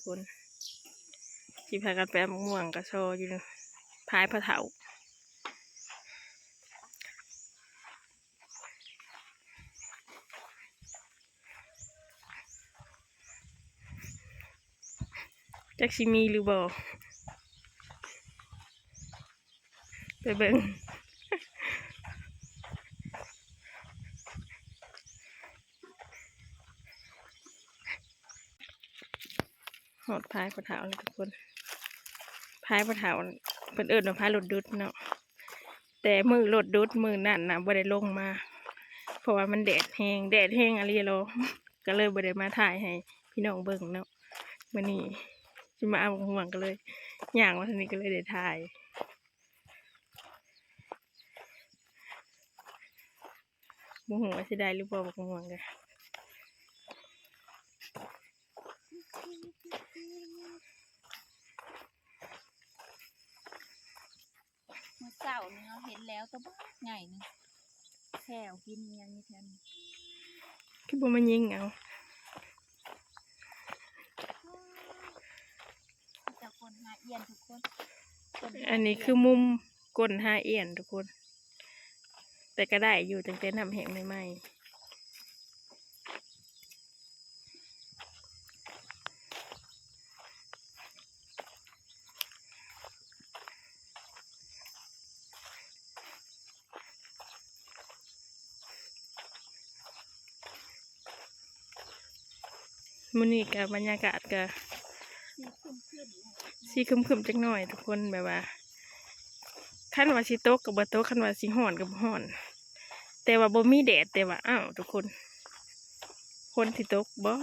คนที่พากันไปมะม่วงกระโชอยู่พายพระเถาจักสิมีหรือบ่ไปเบิ่งหอดพายพระเถาเลยทุกคนพายพระเถาเป็นเอิญว่าพายรถดุดเนาะแต่มือรถดุดมือนั่นนะบ่ได้ลงมาเพราะว่ามันแดดแห้งอะไรเราก็เลยบ่ได้มาถ่ายให้พี่น้องเบิ่งเนาะมื้อนี้จะมาเอาห่วงกันเลยย่างมาทีนี้ก็เลยได้ถ่ายบ่ฮู้ว่าสิได้หรือบ่บ่ห่วงกันเมื่อเช้านี่เราเห็นแล้วตัวบ้าใหญ่นี่แถวกินยังมีแถวนี้คือบ่มายิงเอาจะคนหาเอียนทุกคนอันนี้คือมุมก้นหาเอียนทุกคนแต่ก็ได้อยู่ตั้งแต่น้ำแห้งใหม่มื้อนี้กับบรรยากาศก็สีครึมๆจักหน่อยทุกคนแบบว่าคันว่าสิตกกับบ่ตกคันว่าสิร้อนกับบ่ร้อนแต่ว่าบ่มีแดดแต่ว่าอ้าวทุกคนคนสิตกบ่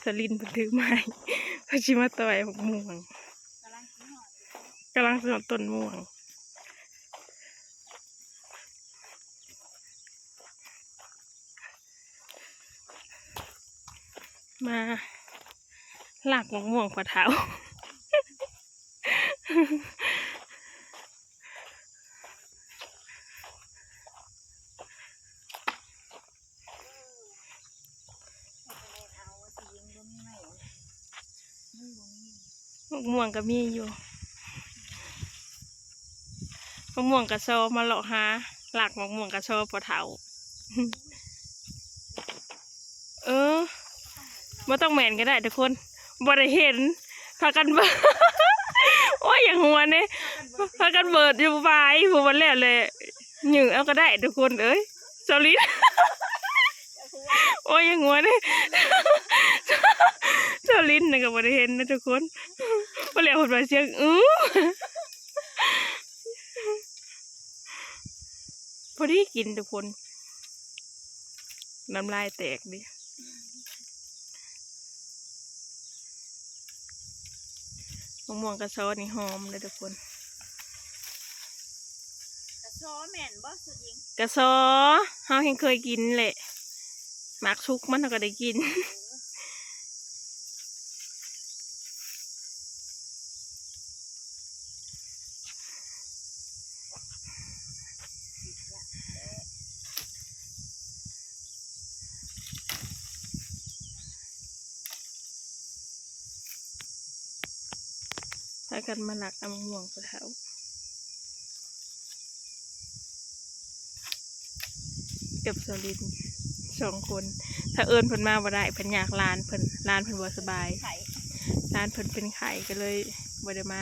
สลินเพิ่นถือไม้เพิ่นสิมาต่อยบักม่วงกำลังสนต้นม่วงมาลากบักม่วงกว่าเท้ามะม่วงก็มีอยู่มะม่วงกระโซมาเลาะหาหลักมะม่วงกระโซพอเถาไม่ต้องแมนก็ได้ทุกคนบ่ได้เห็นพากันเบิดโอ้ยอย่างหัวเนี่ยพากันเบิดอยู่ไฟผมวันแรกเลยหนึ่งเอาก็ได้ทุกคนเอ้ยเจ้าลิ้นโอ้ยอย่างหัวเนี่ยเจ้าลิ้นนะก็บ่ได้เห็นนะทุกคนวันแรกผมมาเสียงพอดีกินทุกคนน้ำลายแตกดิมะม่วงกระซอนี่หอมเลยทุกคนกระซอแม่นบ่สุดยิงกระซอเฮาเห็นเคยกินแหละหมักชุกมันก็ได้กินพากันมาหลักเอามะม่วงกระเถากับสลิน2 คนถ้าเอิญเพิ่นมาบ่ได้เพิ่นอยากลานเพิ่นบ่สบายลานเพิ่นเป็นไข้ก็เลยบ่ได้มา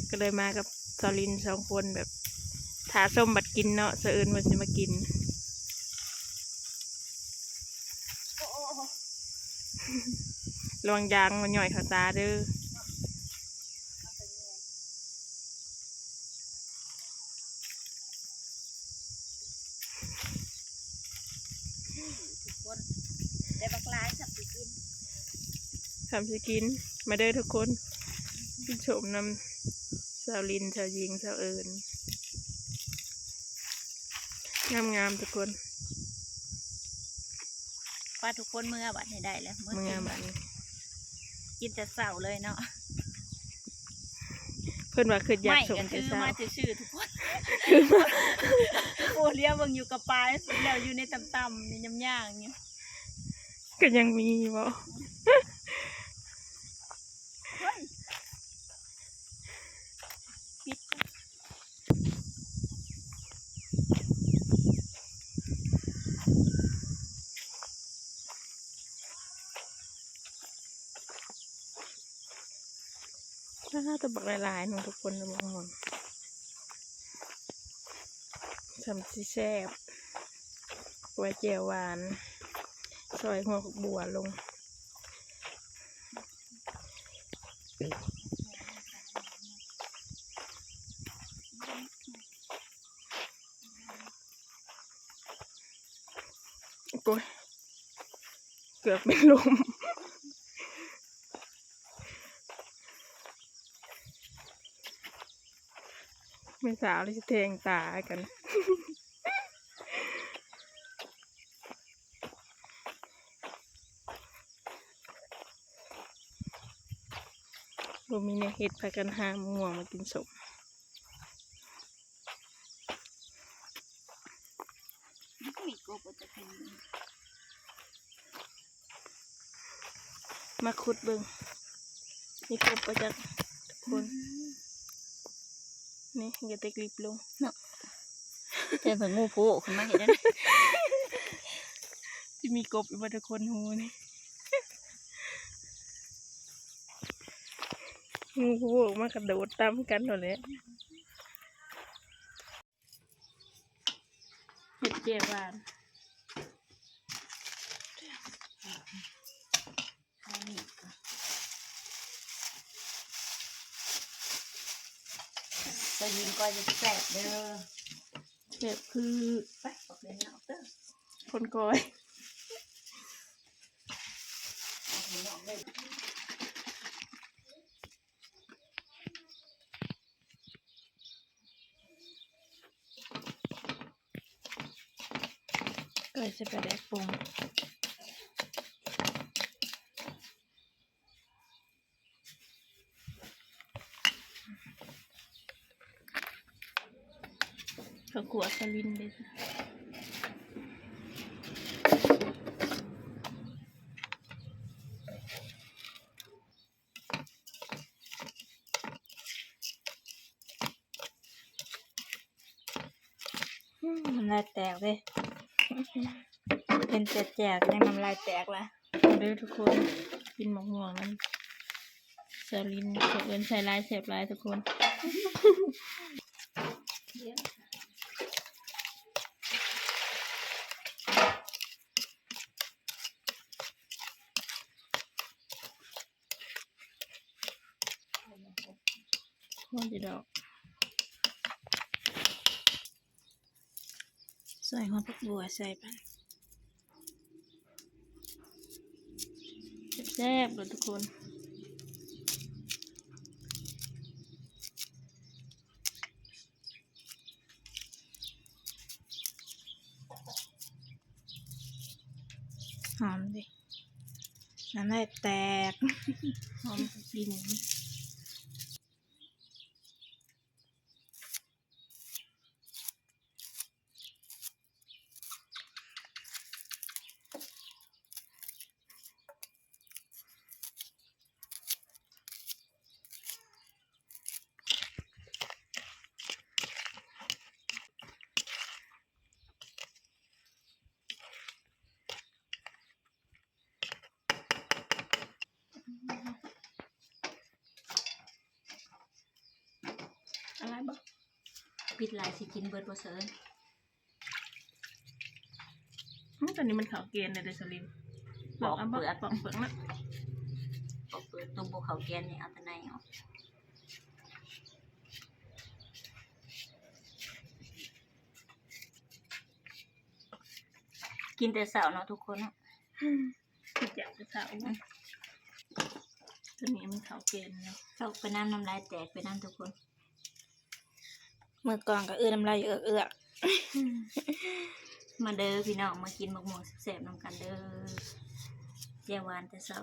ก็เลยมากับสลิน2 คนแบบถาส้มบัดกินเนาะเสเอิญว่าสิมากินระวังยางมันย่อยเข้าตาเด้อแต่บักลายสับสิกินมาเด้อทุกคนชมนำสาวลินสาวยิงสาวเอิญงามๆทุกคน ป้าทุกคนเมื่อบัดนี้ได้แล้ว เมื่อบัดนี้ กินแต่เช้าเลยเนาะ เพิ่นว่าคืออยาก ไม่ ส่ง ก็ แต่ คือ เช้า มาชื่อๆทุกคนโอ้เลี้ยงเบิ่งอยู่กับปลาสุดแล้วอยู่ในต่ำๆในย่ำย่างอย่างเงี้ย ก็ยังมีบ่ เฮ้ยปิด ถ้าตัวบักหลายๆหนูทุกคนจะมองมองทำซีแซ่บไว้เจียวหวานซอยหัวผักบัวลงโอ้ยเกือบเป็นลมไม่สาวเลยจะแทงตากันบ่มีเนี่ยเห็ดพากันหาม่วงมากินสม มีกบจะเป็น มาขุดเบิ่งนี่กบประจักทุกคนนี่อย่าเตะกลิบลง เจอแบบงูโผล่ขึ้นมาเห็นแล้ว ที่มีกบอยู่บนทุกคนหูนี่งูพวกมากระโดดตามกันหมดเลยเห็ดเจียวหวาน จะยิงก็จะแสบเด้อ เห็ดคือ ไปออกเดินเอาเด้อ คนกอย ออกเดินเอาเด้อ ก็จะไปแดกปรุงเขาขวดสลินเลยจ้ะน้ำลายแตกเลยเป็นแจกๆยังน้ำลายแตกละ เด้อทุกคนกินหมกม่วงนั้นสลินเสเอินใส่ลายเสียบลายทุกคนคนจะดอก ใส่หัวผักบัวใส่ไป แซ่บเลยทุกคน หอมดิน้ำลายแตก หอมกลิ่น อะไรบ้าง ปิดลายสิกินเบิร์ดบ่เซิร์น ตอนนี้มันขาวเกณฑ์เลยเดซลินปอกเปลือกปอกเปลือกนะ เอาเปิดตัวบุเขาแกนนี่เอาแต่ในออกกินแต่เสาเนาะทุกคนเนาะ คืออยากจะสาวนะตอนนี้มันขาวเกณฑ์แล้ว เขาไปน้ำลายแตกไปน้ำทุกคนเมื่อก่อนก็น้ำลายเอือก มาเด้อพี่น้องมากินมะม่วงแซ่บๆนำกันเด้อแย่หวานแต่เช้า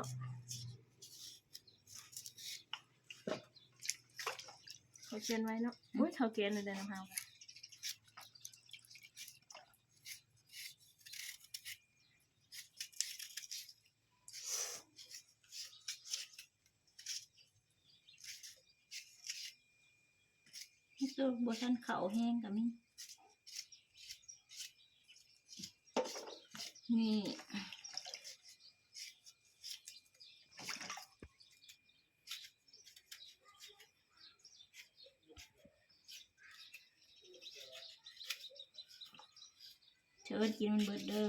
เขาเชิญไว้เนาะอุ้ยเท่าเกณฑ์เลยเด้อน้ำเฮาค่ะตัวบทันเขาแห้งกับนี่เชิญกินมันเบิดเด้อ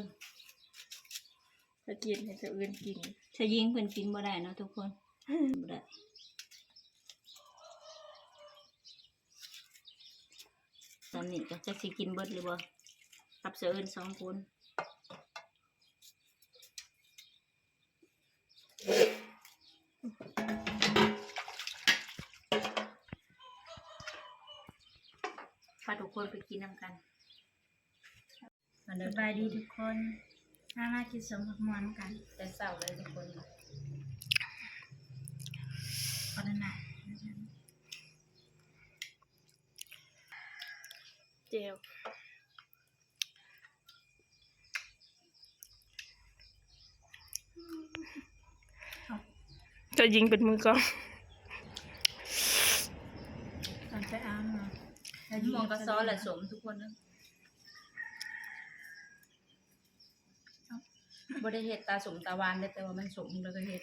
ถ้ากินให้เจะอื่นกิน ถ้ายิงเพิ่นกินบ่ได้เนาะทุกคนบ่ได้ตอนนี้ก็จะสิกินเบิดหรือบ่กับเสืออื่น2 คนพาทุกคนไปกินนำกันมาเด้อ สบายดีทุกคนมากินสมผักมวนกัน แต่เช้าเลยทุกคน ตอนนั้นน่ะ เจียว เจะยิงเป็นมือกลอง ตอนไปเอาเนาะ มองกระซ้อแหละสมทุกคนนะบ่ได้เฮ็ดตาสมตาหวานได้แต่ว่ามันสมแล้วก็เฮ็ด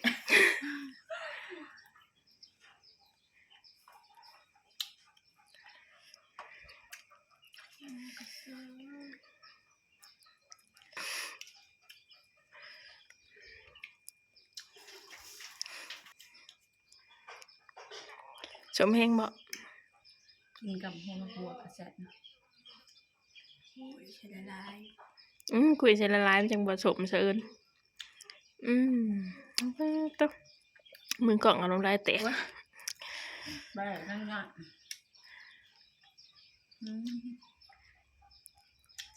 สมแห้งบ่ กินกับหัวบัวกระแซ่บนะ โอ้ยใช่ละลาย คุยใส่ละลายมันจังบ่สมเสะอื่นต้องมือกล่องเอาน้ำลายแตก บ่ได้ทั้งนั้น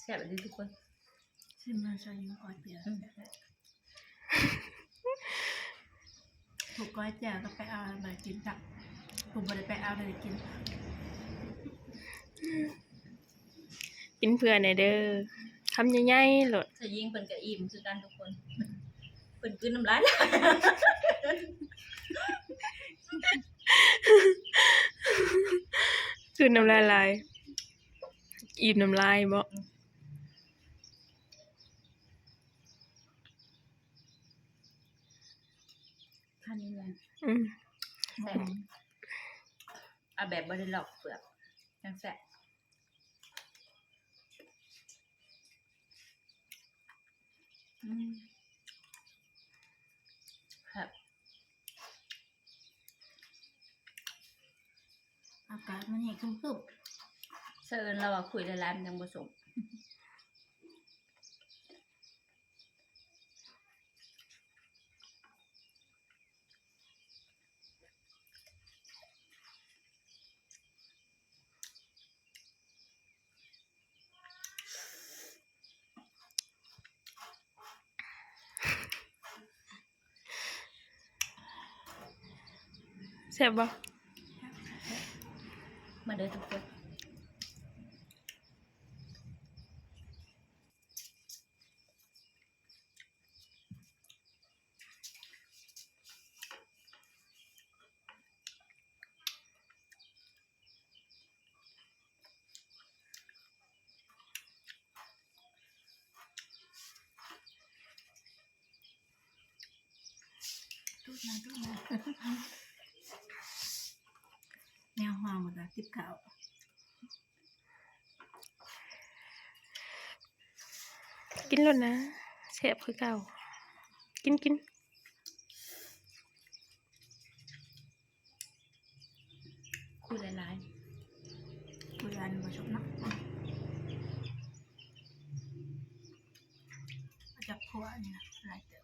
แซ่บดีทุกคน ซึ่งมันใส่ยิงก้อยเปียกถูกก้อยแจ่วก็ไปเอามากินกับผมบ่ได้ไปเอาเลยกิน กินเพื่อนเด้อคำใหญ่ๆโลด ถ้ายิงเพิ่นก็อิ่มคือกันทุกคนเพิ่นกินน้ำลาย คือน้ำลายลายอิ่มน้ำลายบ่ ท่านนี้แหละ แซ่บ เอาแบบบ่ได้ลอกเปลือกจังแซ่บครับ อากาศมันนี่คึม เชิญเราอะคุยหลายๆมันยังบ่สมแซ่บบ่ มาเด้อทุกคนๆทุกนะแนวห้องหมดละติ๊บขาว กินแล้วนะแซ่บคือเก่ากิน คุยหลาย คุยอันบ่ชอบเนาะมาจากครัวนี่นะหลายเติบ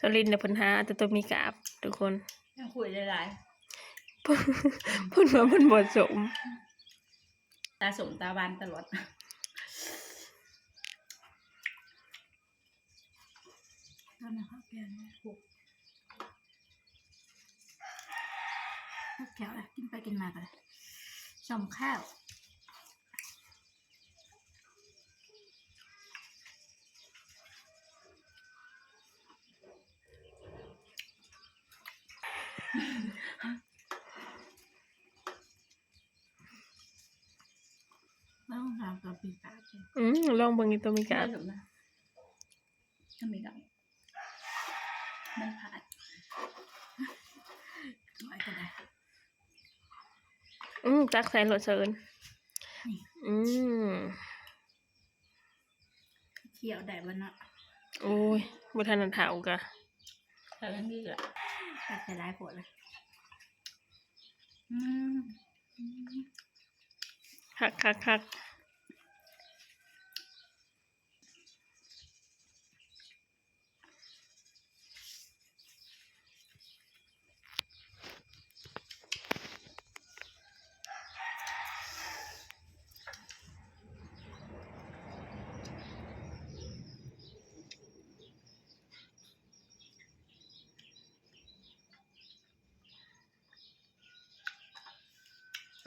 าลินเนี่ยเพิ่นหาแต่ตัวมีกาบทุกคน ยังคุยหลาย เพิ่นว่ามันบ่สม ๆตาสมตาบานตลอด ตอนนั้นเขาแกนผูกแถวกินไปกินมากันเลยสมข้าว ต้องทำตัวปีกาจ ลองเบิ่งอีตัวมีกาบ สมนะทำไมกับมันผ่าน สวยก็ได้ จักใส่รถเซิน นี่ อืม เที่ยวได้บ้านเนาะ โอ้ยบ่ทันได้เฒ่ากะ แต่ทั้งนี้แหละ ตัดแต่ร้ายปวดเลย อืม คัก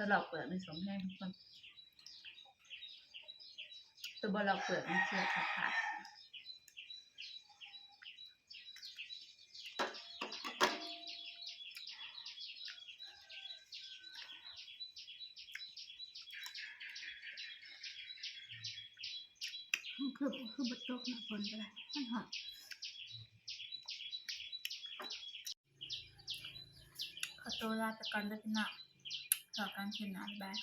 ตลอกเปลือกในสมแห้งทุกคนตัวบอลอกเปลือกมันเชื่อขาด คือบัดโต๊ะนะคนก็ได้มันหอมขอตัวลาไปก่อนด้วยพี่น้องต่อการกินน้ำบาย